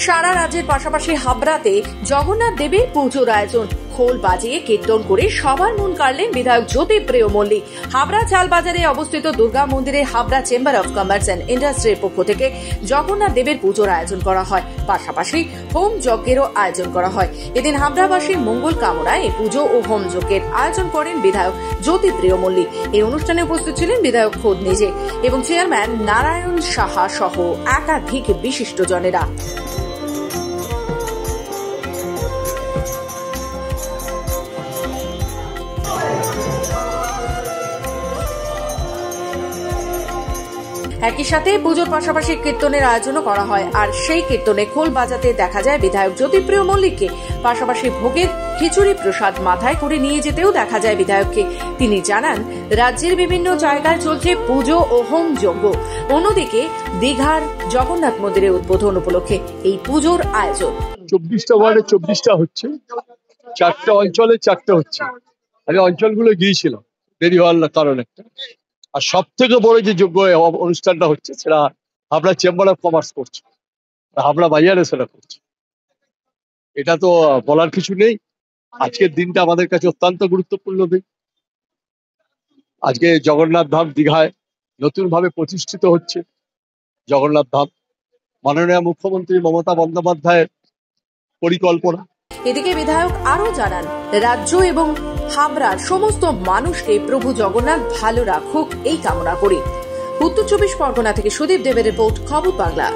সারা রাজ্যের পাশাপাশি হাবড়াতে জগন্নাথ দেবের পুজোর আয়োজন। খোল বাজিয়ে কীর্তন করে সবার মন কাড়লেন বিধায়ক জ্যোতিপ্রিয় মল্লিক। হাবড়া চালবাজারে অবস্থিত দুর্গা মন্দিরে Habra chamber of commerce and ইন্ডাস্ট্রির পক্ষ থেকে জগন্নাথ দেবের পুজোর আয়োজন করা হয়, পাশাপাশি হোম যজ্ঞেরও আয়োজন করা হয়। এদিন হাবড়াবাসীর মঙ্গল কামনায় এই পুজো ও হোম যজ্ঞের আয়োজন করেন বিধায়ক জ্যোতিপ্রিয় মল্লিক। এই অনুষ্ঠানে উপস্থিত ছিলেন বিধায়ক খোদ নিজে এবং চেয়ারম্যান নারায়ণ সাহা সহ একাধিক বিশিষ্টজনেরা। একই সাথে পুজোর পাশাপাশি কীর্তনের আয়োজনও করা হয়, আর সেই কীর্তনে খোল বাজাতে দেখা যায় বিধায়ক জ্যোতিপ্রিয় মল্লিককে। পাশাপাশি ভোগের খিচুড়ি প্রসাদ মাথায় করে নিয়ে যেতেও দেখা যায় বিধায়ককে। তিনি জানান, রাজ্যের বিভিন্ন জায়গায় চলছে পুজো ও হোম যজ্ঞ। অন্যদিকে দীঘার জগন্নাথ মন্দিরের উদ্বোধন উপলক্ষে এই পুজোর আয়োজন। 24টা ওয়ার্ডে 24টা হচ্ছে, 4টা অঞ্চলে 4টা হচ্ছে। আমি অঞ্চলগুলো গিয়েছিলাম, দেরি হওয়ার কারণে। আর সব থেকে বড় যে যোগ্য অনুষ্ঠানটা হচ্ছে সেটা হাবড়া চেম্বার অফ কমার্স করছে, হাবড়া বাজারে সেটা করছে। এটা তো বলার কিছু নেই। আজকের দিনটা আমাদের কাছে অত্যন্ত গুরুত্বপূর্ণ দিন। আজকে জগন্নাথ ধাম দীঘায় নতুন ভাবে প্রতিষ্ঠিত হচ্ছে। জগন্নাথ ধাম মাননীয় মুখ্যমন্ত্রী মমতা বন্দ্যোপাধ্যায়ের পরিকল্পনা। এদিকে বিধায়ক আরো জানান, রাজ্য এবং হাবড়ার সমস্ত মানুষকে প্রভু জগন্নাথ ভালো রাখুক এই কামনা করি। উত্তর 24 পরগনা থেকে সুদীপ দেবের রিপোর্ট, খবর বাংলা।